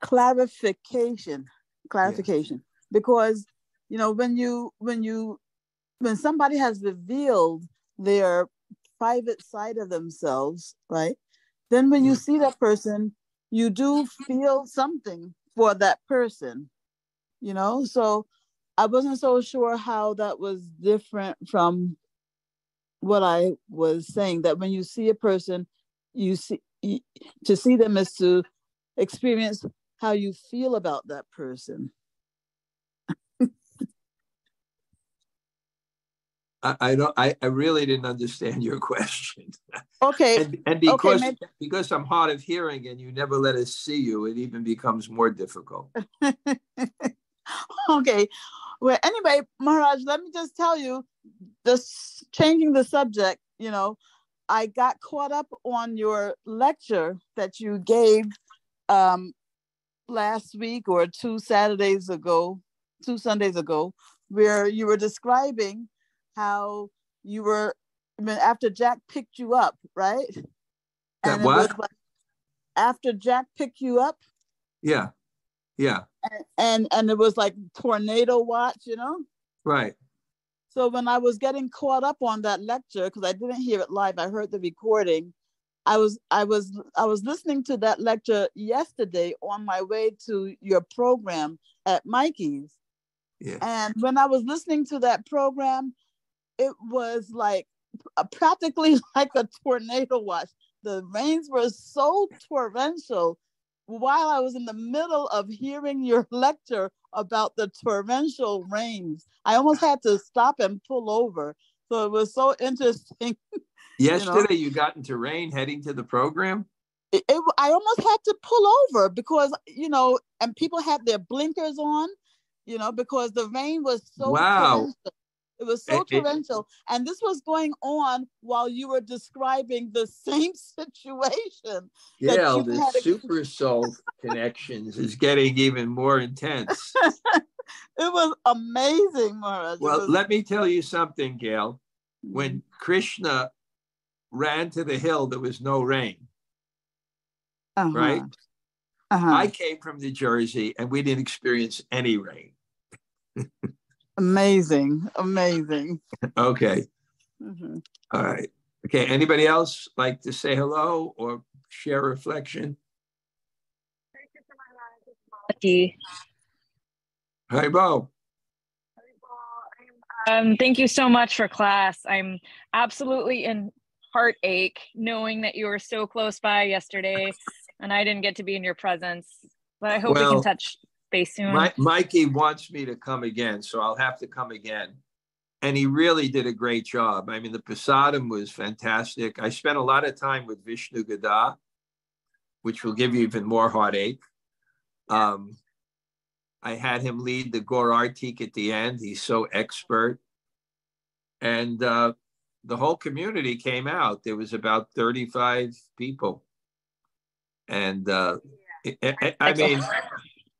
[SPEAKER 3] Clarification. Yes. Because, when somebody has revealed their private side of themselves, right? Then when you see that person, you do feel something for that person, So I wasn't so sure how that was different from what I was saying, that when you see a person, to see them is to experience how you feel about that person.
[SPEAKER 1] I really didn't understand your question.
[SPEAKER 3] Okay.
[SPEAKER 1] And because I'm hard of hearing and you never let us see you, it even becomes more difficult.
[SPEAKER 3] Okay. Well, anyway, Maharaj, let me just tell you, this changing the subject, you know, I got caught up on your lecture that you gave last week or 2 Sundays ago, where you were describing how you were, I mean, after Jack picked you up, right?
[SPEAKER 1] And what?
[SPEAKER 3] It was like after Jack picked you up.
[SPEAKER 1] Yeah. Yeah.
[SPEAKER 3] And it was like tornado watch, you know?
[SPEAKER 1] Right.
[SPEAKER 3] So when I was getting caught up on that lecture, because I didn't hear it live, I heard the recording. I was listening to that lecture yesterday on my way to your program at Mikey's.
[SPEAKER 1] Yeah.
[SPEAKER 3] And when I was listening to that program, it was like practically like a tornado watch. The rains were so torrential while I was in the middle of hearing your lecture about the torrential rains. I almost had to stop and pull over. So it was so interesting.
[SPEAKER 1] Yesterday, you got into rain heading to the program?
[SPEAKER 3] I almost had to pull over because, you know, and people had their blinkers on, you know, because the rain was so torrential. It was so torrential. And this was going on while you were describing the same situation.
[SPEAKER 1] Yeah, the super soul connections is getting even more intense.
[SPEAKER 3] It was amazing, Maharaj.
[SPEAKER 1] Well, let me tell you something, Gail. When Krishna ran to the hill, there was no rain. Right? I came from New Jersey and we didn't experience any rain.
[SPEAKER 3] Amazing. Amazing.
[SPEAKER 1] Okay. All right. Okay. Anybody else like to say hello or share reflection? Hi, Bo.
[SPEAKER 4] Thank you so much for class. I'm absolutely in heartache knowing that you were so close by yesterday and I didn't get to be in your presence, but I hope we can touch base soon.
[SPEAKER 1] Mikey wants me to come again, so I'll have to come again. And he really did a great job. I mean, the prasadam was fantastic. I spent a lot of time with Vishnu Gada, which will give you even more heartache. I had him lead the Gaur Artik at the end. He's so expert. And the whole community came out. There was about 35 people. And I mean,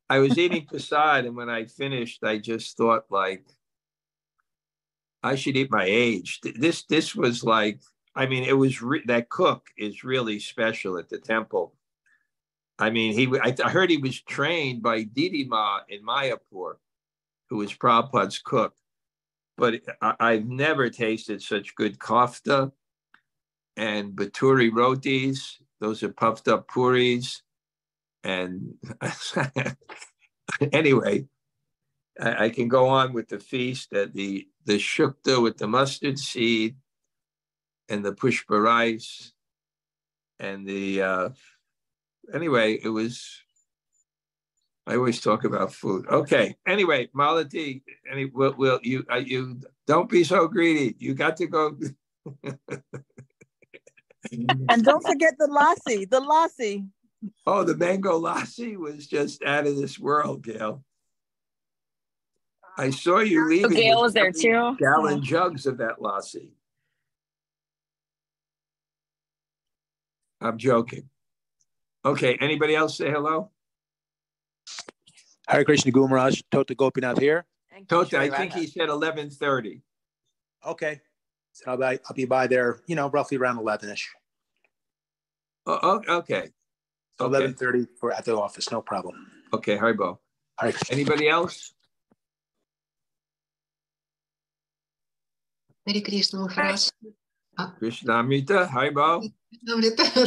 [SPEAKER 1] I was eating prasad, and when I finished, I just thought, like, I should eat my age. This was like, I mean, it was that cook is really special at the temple. I mean, I heard he was trained by Didima in Mayapur, who was Prabhupada's cook. But I've never tasted such good kofta and baturi rotis. Those are puffed up puris. And anyway, I can go on with the feast, that the shukta with the mustard seed and the pushpa rice and the anyway, it was, I always talk about food. Okay. Anyway, Malati, you don't be so greedy. You got to go.
[SPEAKER 3] And don't forget the lassi.
[SPEAKER 1] Oh, the mango lassi was just out of this world, Gail. I saw you leaving.
[SPEAKER 4] Gail was there too.
[SPEAKER 1] Gallon jugs of that lassi. I'm joking. Okay, anybody else say hello?
[SPEAKER 5] Hare Krishna Guru Maharaj, Tota Gopinath here.
[SPEAKER 1] Tota, I think he said 11:30.
[SPEAKER 5] Okay, so I'll be by there, you know, roughly around 11ish.
[SPEAKER 1] Oh, okay.
[SPEAKER 5] So 11:30 at the office, no problem.
[SPEAKER 1] Okay, Haribo. Anybody else?
[SPEAKER 6] Hare Krishna Maharaj.
[SPEAKER 1] Krishna-amrita, Haribo.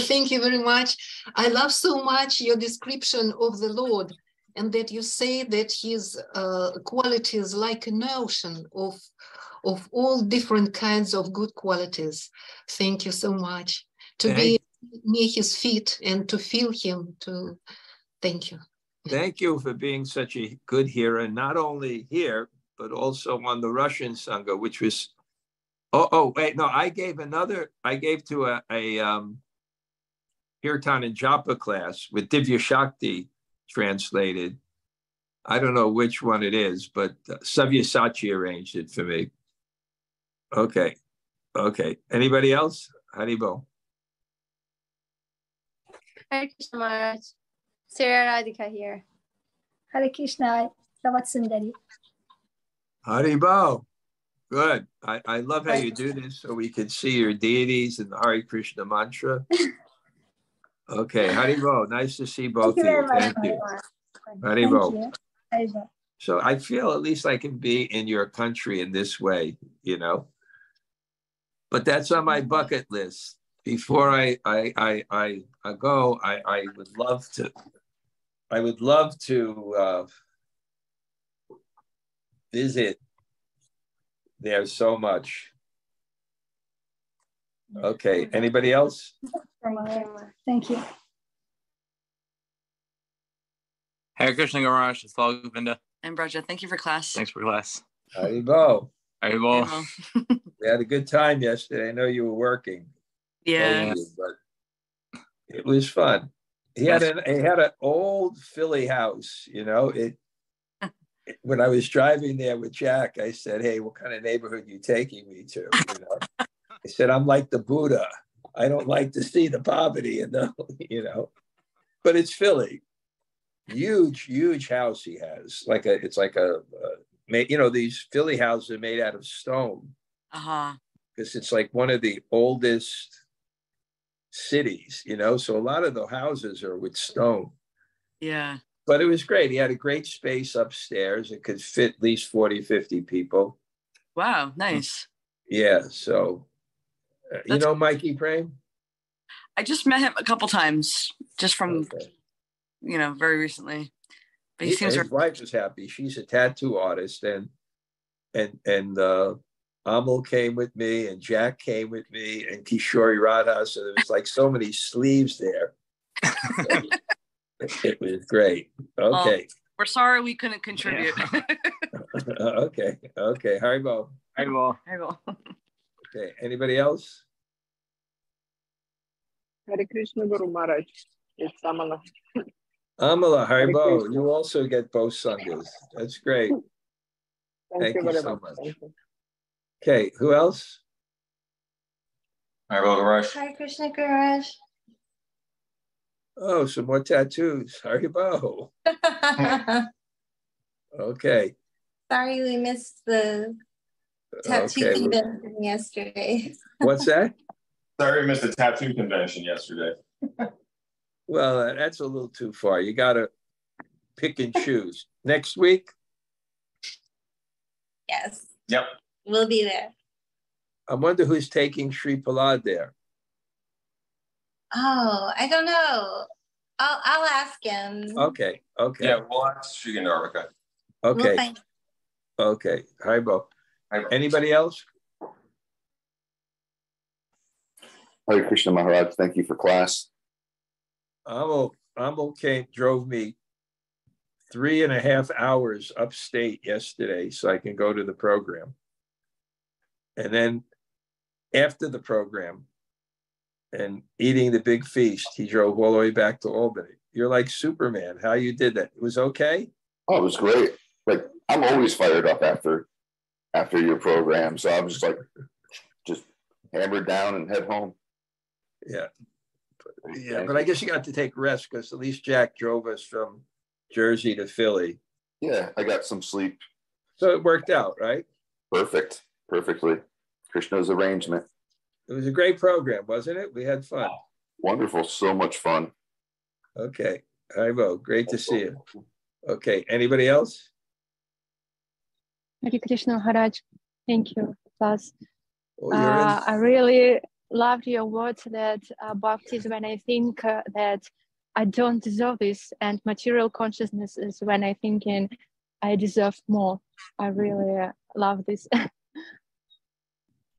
[SPEAKER 6] Thank you very much. I love so much your description of the Lord, and that you say that his qualities like an ocean of all different kinds of good qualities. Thank you so much. To be near his feet and to feel him. Thank you.
[SPEAKER 1] Thank you for being such a good hearer, not only here, but also on the Russian Sanga, which was Oh, wait, no, I gave to a Kirtan and Japa class with Divya Shakti translated. I don't know which one it is, but Sva-Sachi arranged it for me. Okay. Anybody else? Haribo.
[SPEAKER 7] Hare Krishna Maharaj. Sarah Radhika here. Hare Krishna. Savat Sundari.
[SPEAKER 1] Haribo. Good. I love how you do this so we can see your deities in the Hare Krishna mantra. Okay, Haribo. Nice to see both of you. Thank you. Haribo. So I feel at least I can be in your country in this way, But that's on my bucket list. Before I go, I would love to visit there so much. Okay, anybody else?
[SPEAKER 7] Thank you.
[SPEAKER 8] Hare Krishna Maharaj, it's all Govinda.
[SPEAKER 9] And Bṛhad, thank you for class.
[SPEAKER 8] Thanks for class.
[SPEAKER 1] Haribo.
[SPEAKER 8] Haribo.
[SPEAKER 1] We had a good time yesterday. I know you were working.
[SPEAKER 9] Yeah.
[SPEAKER 1] But it was fun. He had an old Philly house, When I was driving there with Jack, I said, "Hey, what kind of neighborhood are you taking me to?" I said, "I'm like the Buddha. I don't like to see the poverty, But it's Philly. Huge house he has. These Philly houses are made out of stone. Because it's like one of the oldest cities, So a lot of the houses are with stone.
[SPEAKER 9] Yeah.
[SPEAKER 1] But it was great. He had a great space upstairs. It could fit at least 40, 50 people.
[SPEAKER 9] Wow, nice.
[SPEAKER 1] Yeah, so, Mikey Prem?
[SPEAKER 9] I just met him a couple times, just from, very recently. But
[SPEAKER 1] his wife was happy. She's a tattoo artist, and Amal came with me, and Jack came with me, and Kishori Radha. So there was like so many sleeves there. It was great. Okay.
[SPEAKER 9] We're sorry we couldn't contribute.
[SPEAKER 1] Okay. Haribo. Okay. Anybody else?
[SPEAKER 10] Hare Krishna Guru Maharaj. It's Amala.
[SPEAKER 1] Amala, Haribo. You also get both sanghas. That's great. Thank you so much. Okay, who else?
[SPEAKER 8] Haribo Guru.
[SPEAKER 7] Hare Krishna Guru Maharaj.
[SPEAKER 1] Oh, some more tattoos. Haribo. Okay.
[SPEAKER 7] Sorry we missed the tattoo convention yesterday.
[SPEAKER 1] What's that?
[SPEAKER 8] Sorry we missed the tattoo convention yesterday.
[SPEAKER 1] Well, that's a little too far. You got to pick and choose. Next week?
[SPEAKER 7] Yes.
[SPEAKER 8] Yep.
[SPEAKER 7] We'll be there.
[SPEAKER 1] I wonder who's taking Sri Prahlad there.
[SPEAKER 7] Oh, I don't know. I'll ask him.
[SPEAKER 1] Okay.
[SPEAKER 8] Yeah, we'll ask Śrī Kṛṣṇa.
[SPEAKER 1] Okay. Okay. Haribo. Anybody else?
[SPEAKER 11] Hare Krishna Maharaj, thank you for class.
[SPEAKER 1] Amal drove me 3.5 hours upstate yesterday so I can go to the program. And then after the program and eating the big feast, he drove all the way back to Albany. You're like Superman. How you did that? It was okay?
[SPEAKER 11] Oh, it was great. Like, I'm always fired up after your program. So I was just hammered down and head home.
[SPEAKER 1] Yeah. But I guess you got to take rest because at least Jack drove us from Jersey to Philly.
[SPEAKER 11] Yeah, I got some sleep.
[SPEAKER 1] So it worked out, right?
[SPEAKER 11] Perfectly. Krishna's arrangement.
[SPEAKER 1] It was a great program, wasn't it? We had fun.
[SPEAKER 11] Wonderful. So much fun.
[SPEAKER 1] Okay. Haribo, great to see you. Okay. Anybody else?
[SPEAKER 12] Hare Krishna Maharaj. Thank you, class.
[SPEAKER 1] Oh,
[SPEAKER 12] I really loved your words that bhakti is when I think that I don't deserve this, and material consciousness is when I thinking I deserve more. I really love this.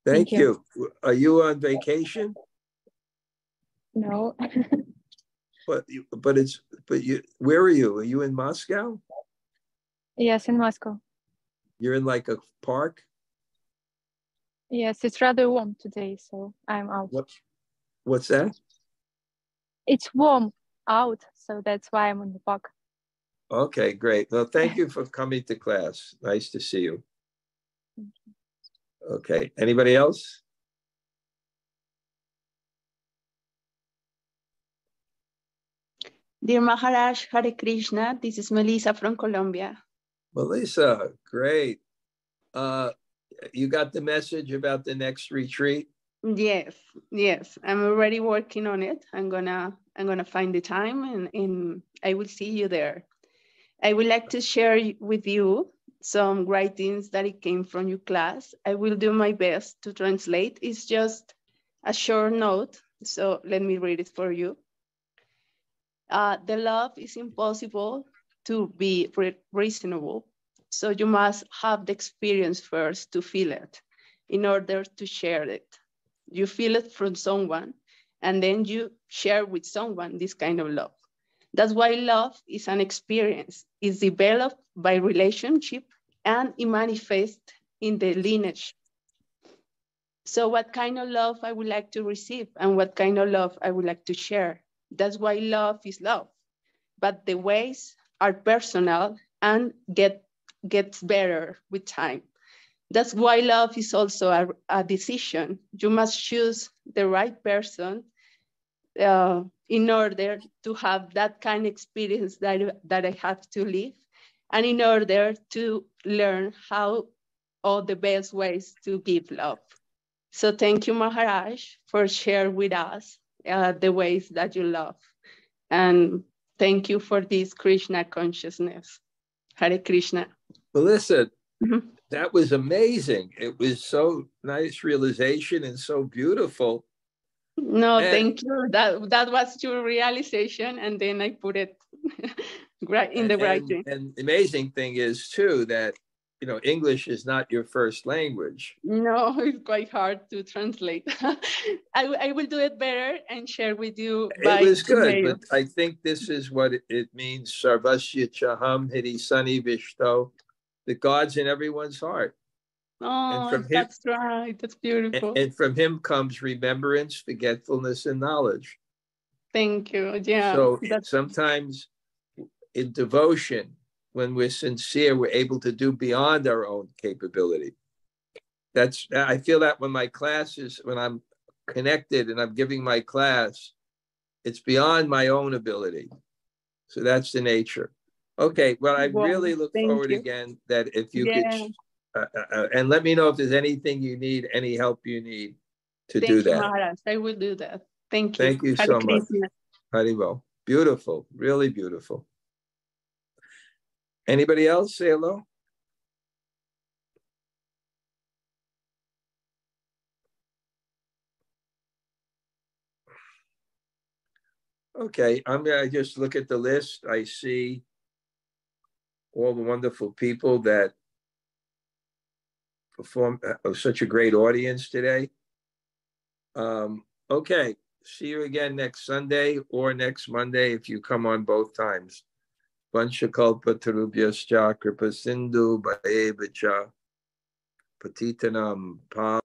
[SPEAKER 1] Thank you. Are you on vacation?
[SPEAKER 12] No.
[SPEAKER 1] But where are you? Are you in Moscow?
[SPEAKER 12] Yes, in Moscow.
[SPEAKER 1] You're in like a park?
[SPEAKER 12] Yes, it's rather warm today, so I'm out.
[SPEAKER 1] What's that?
[SPEAKER 12] It's warm out, so that's why I'm in the park.
[SPEAKER 1] Okay, great. Well, thank you for coming to class. Nice to see you. Okay, anybody else?
[SPEAKER 13] Dear Maharaj, Hare Krishna, this is Melissa from Colombia.
[SPEAKER 1] Melissa, great. You got the message about the next retreat?
[SPEAKER 13] Yes, yes. I'm already working on it. I'm gonna find the time and I will see you there. I would like to share with you some writings that it came from your class. I will do my best to translate. It's just a short note, so let me read it for you. The love is impossible to be reasonable. So you must have the experience first to feel it in order to share it. You feel it from someone, and then you share with someone this kind of love. That's why love is an experience. It's developed by relationship and it manifests in the lineage. So what kind of love I would like to receive and what kind of love I would like to share? That's why love is love. But the ways are personal and gets better with time. That's why love is also a decision. You must choose the right person in order to have that kind of experience that I have to live, and in order to learn how all the best ways to give love. So thank you, Maharaj, for sharing with us the ways that you love. And thank you for this Krishna consciousness. Hare Krishna.
[SPEAKER 1] Melissa, that was amazing. It was so nice realization and so beautiful.
[SPEAKER 13] No, thank you. That was your realization, and then I put it right in the writing.
[SPEAKER 1] And the amazing thing is too that English is not your first language.
[SPEAKER 13] No, it's quite hard to translate. I will do it better and share with you.
[SPEAKER 1] It was good, but I think this is what it means. Sarvasya chaham hiri sani vishto. The God's in everyone's heart.
[SPEAKER 13] Oh, that's right. That's beautiful.
[SPEAKER 1] And from him comes remembrance, forgetfulness, and knowledge.
[SPEAKER 13] Thank you. Yeah.
[SPEAKER 1] So sometimes in devotion, when we're sincere, we're able to do beyond our own capability. I feel that when my classes, when I'm connected and I'm giving my class, it's beyond my own ability. So that's the nature. Okay, well, I really look forward again that if you could, and let me know if there's anything you need, any help you need to do that.
[SPEAKER 13] Maharaj. I will do that. Thank you.
[SPEAKER 1] Thank you so much. Haribol. Beautiful, really beautiful. Anybody else say hello? Okay, I'm going to just look at the list. I see all the wonderful people that performed, such a great audience today. Okay, see you again next Sunday or next Monday if you come on both times. Vanchakalpa tarubhyascha kripa sindhu bhave cha patitanam pa